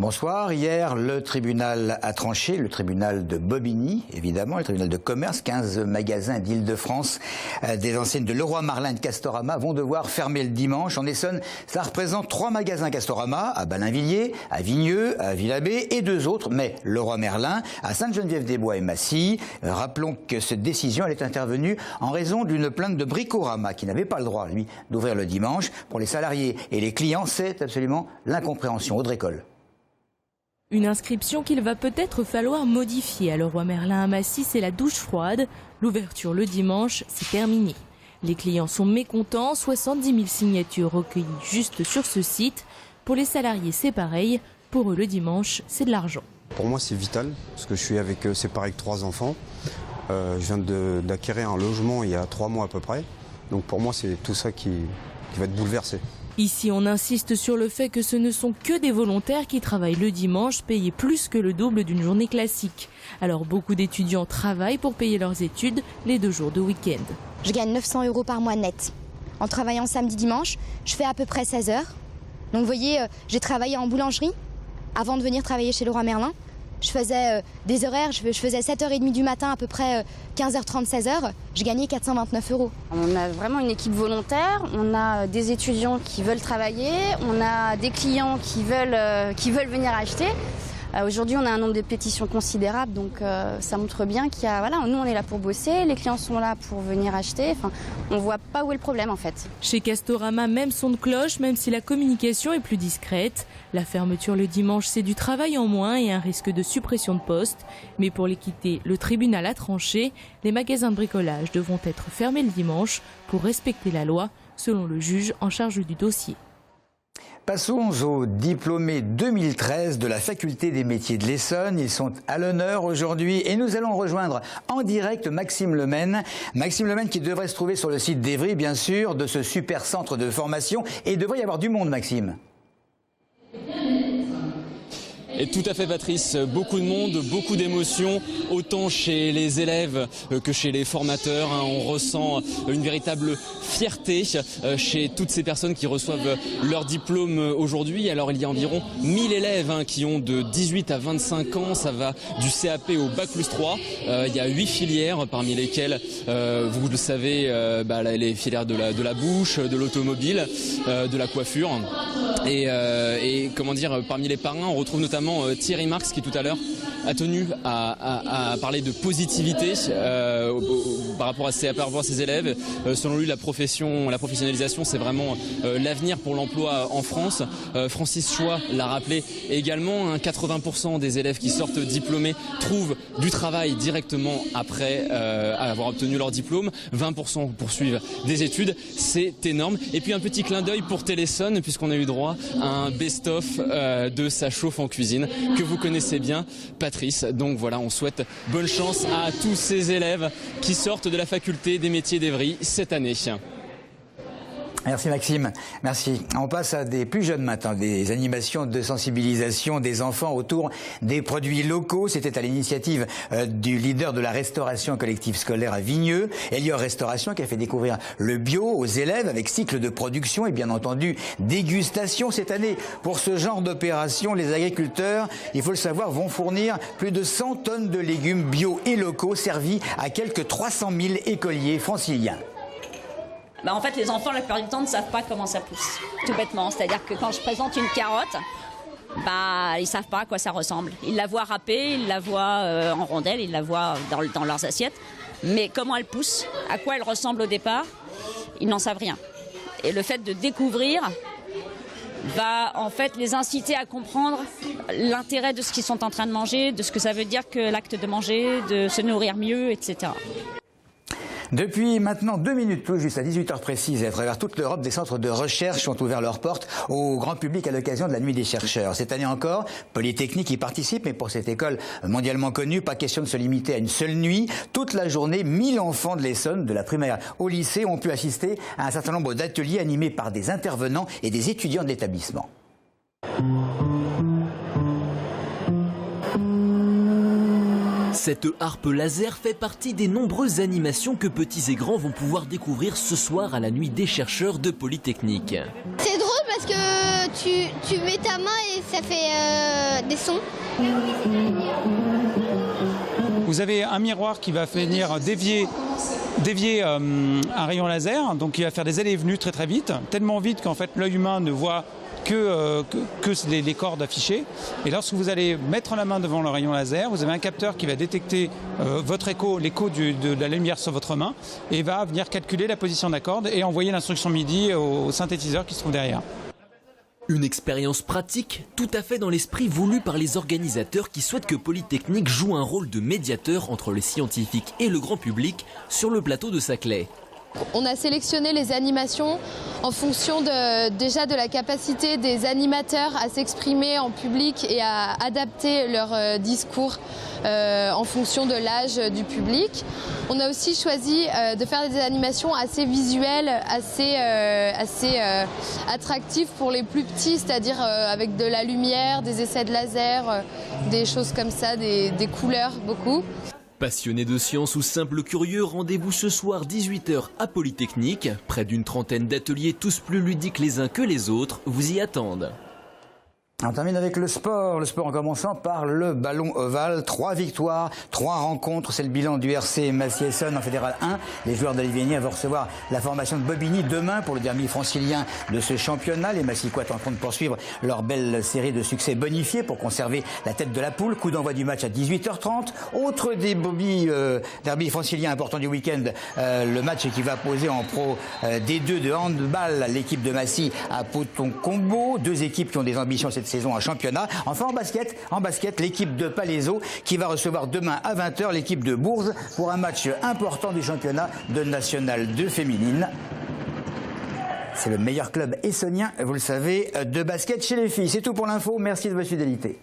Bonsoir. Hier, le tribunal a tranché, le tribunal de Bobigny, évidemment, le tribunal de commerce. 15 magasins d'Île-de-France, des enseignes de Leroy Merlin et de Castorama vont devoir fermer le dimanche. En Essonne, ça représente 3 magasins Castorama, à Ballainvilliers, à Vigneux, à Villabé et 2 autres, mais Leroy Merlin, à Sainte-Geneviève-des-Bois et Massy. Rappelons que cette décision, elle est intervenue en raison d'une plainte de Bricorama qui n'avait pas le droit, lui, d'ouvrir le dimanche. Pour les salariés et les clients, c'est absolument l'incompréhension. Audrey Coll. Une inscription qu'il va peut-être falloir modifier. À Leroy Merlin à Massy, c'est la douche froide. L'ouverture le dimanche, c'est terminé. Les clients sont mécontents, 70 000 signatures recueillies juste sur ce site. Pour les salariés, c'est pareil. Pour eux, le dimanche, c'est de l'argent. Pour moi, c'est vital, parce que je suis séparé avec 3 enfants. Je viens d'acquérir un logement il y a 3 mois à peu près. Donc pour moi, c'est tout ça qui va être bouleversé. Ici, on insiste sur le fait que ce ne sont que des volontaires qui travaillent le dimanche, payés plus que le double d'une journée classique. Alors beaucoup d'étudiants travaillent pour payer leurs études les 2 jours de week-end. Je gagne 900 € par mois net. En travaillant samedi-dimanche, je fais à peu près 16 heures. Donc vous voyez, j'ai travaillé en boulangerie avant de venir travailler chez Leroy Merlin. Je faisais des horaires, je faisais 7h30 du matin, à peu près 15h30, 16h. Je gagnais 429 €. On a vraiment une équipe volontaire, on a des étudiants qui veulent travailler, on a des clients qui veulent venir acheter. Aujourd'hui, on a un nombre de pétitions considérable, donc ça montre bien qu'il y a, voilà, nous on est là pour bosser, les clients sont là pour venir acheter. Enfin, on voit pas où est le problème en fait. Chez Castorama, même son de cloche, même si la communication est plus discrète. La fermeture le dimanche, c'est du travail en moins et un risque de suppression de postes. Mais pour l'équité, le tribunal a tranché. Les magasins de bricolage devront être fermés le dimanche pour respecter la loi, selon le juge en charge du dossier. Passons aux diplômés 2013 de la faculté des métiers de l'Essonne. Ils sont à l'honneur aujourd'hui et nous allons rejoindre en direct Maxime Lemaine. Maxime Lemaine qui devrait se trouver sur le site d'Evry, bien sûr, de ce super centre de formation. Et il devrait y avoir du monde, Maxime. Et tout à fait Patrice, beaucoup de monde, beaucoup d'émotions, autant chez les élèves que chez les formateurs. On ressent une véritable fierté chez toutes ces personnes qui reçoivent leur diplôme aujourd'hui. Alors il y a environ 1000 élèves qui ont de 18 à 25 ans, ça va du CAP au Bac+3. Il y a 8 filières parmi lesquelles, vous le savez, les filières de la bouche, de l'automobile, de la coiffure. Et comment dire, parmi les parrains, on retrouve notamment Thierry Marx qui tout à l'heure a tenu à parler de positivité par rapport à ses élèves. Selon lui, la professionnalisation, c'est vraiment l'avenir pour l'emploi en France. Francis Choix l'a rappelé également, 80% des élèves qui sortent diplômés trouvent du travail directement après avoir obtenu leur diplôme. 20% poursuivent des études, c'est énorme. Et puis un petit clin d'œil pour Télésonne, puisqu'on a eu droit à un best-of de Sa chauffe en cuisine, que vous connaissez bien, Patrice. Donc voilà, on souhaite bonne chance à tous ces élèves qui sortent de la faculté des métiers d'Evry cette année. Merci Maxime, merci. On passe à des plus jeunes maintenant, des animations de sensibilisation des enfants autour des produits locaux. C'était à l'initiative du leader de la restauration collective scolaire à Vigneux, Elior Restauration, qui a fait découvrir le bio aux élèves avec cycle de production et bien entendu dégustation. Cette année, pour ce genre d'opération, les agriculteurs, il faut le savoir, vont fournir plus de 100 tonnes de légumes bio et locaux servis à quelques 300 000 écoliers franciliens. En fait, les enfants, la plupart du temps, ne savent pas comment ça pousse, tout bêtement. C'est-à-dire que quand je présente une carotte, ils savent pas à quoi ça ressemble. Ils la voient râpée, ils la voient en rondelles, ils la voient dans leurs assiettes. Mais comment elle pousse, à quoi elle ressemble au départ, ils n'en savent rien. Et le fait de découvrir va en fait les inciter à comprendre l'intérêt de ce qu'ils sont en train de manger, de ce que ça veut dire que l'acte de manger, de se nourrir mieux, etc. Depuis maintenant 2 minutes tout juste à 18h précise, et à travers toute l'Europe, des centres de recherche ont ouvert leurs portes au grand public à l'occasion de la Nuit des chercheurs. Cette année encore, Polytechnique y participe, mais pour cette école mondialement connue, pas question de se limiter à une seule nuit. Toute la journée, 1000 enfants de l'Essonne, de la primaire au lycée, ont pu assister à un certain nombre d'ateliers animés par des intervenants et des étudiants de l'établissement. Cette harpe laser fait partie des nombreuses animations que petits et grands vont pouvoir découvrir ce soir à la Nuit des chercheurs de Polytechnique. C'est drôle parce que tu mets ta main et ça fait des sons. Vous avez un miroir qui va venir dévier un rayon laser, donc il va faire des allées et venues très très vite, tellement vite qu'en fait l'œil humain ne voit que les cordes affichées. Et lorsque vous allez mettre la main devant le rayon laser, vous avez un capteur qui va détecter votre écho, l'écho de la lumière sur votre main, et va venir calculer la position de la corde et envoyer l'instruction MIDI au synthétiseur qui se trouve derrière. Une expérience pratique tout à fait dans l'esprit voulu par les organisateurs qui souhaitent que Polytechnique joue un rôle de médiateur entre les scientifiques et le grand public sur le plateau de Saclay. On a sélectionné les animations en fonction déjà de la capacité des animateurs à s'exprimer en public et à adapter leur discours en fonction de l'âge du public. On a aussi choisi de faire des animations assez visuelles, assez attractives pour les plus petits, c'est-à-dire avec de la lumière, des essais de laser, des choses comme ça, des couleurs beaucoup. Passionnés de science ou simples curieux, rendez-vous ce soir 18h à Polytechnique. Près d'une trentaine d'ateliers, tous plus ludiques les uns que les autres, vous y attendent. On termine avec le sport en commençant par le ballon ovale. 3 victoires, 3 rencontres, c'est le bilan du RC Massy-Essonnes en Fédéral 1. Les joueurs de l'Ivénien vont recevoir la formation de Bobigny demain pour le derby francilien de ce championnat. Les Massicois sont en train de poursuivre leur belle série de succès bonifiés pour conserver la tête de la poule. Coup d'envoi du match à 18h30. Autre des derby francilien important du week-end, le match qui va poser en pro D2 de handball l'équipe de Massy à Poton-Combo. 2 équipes qui ont des ambitions cette saison en championnat. Enfin en basket, l'équipe de Palaiseau qui va recevoir demain à 20h l'équipe de Bourges pour un match important du championnat de National 2 féminine. C'est le meilleur club essonnien, vous le savez, de basket chez les filles. C'est tout pour l'info. Merci de votre fidélité.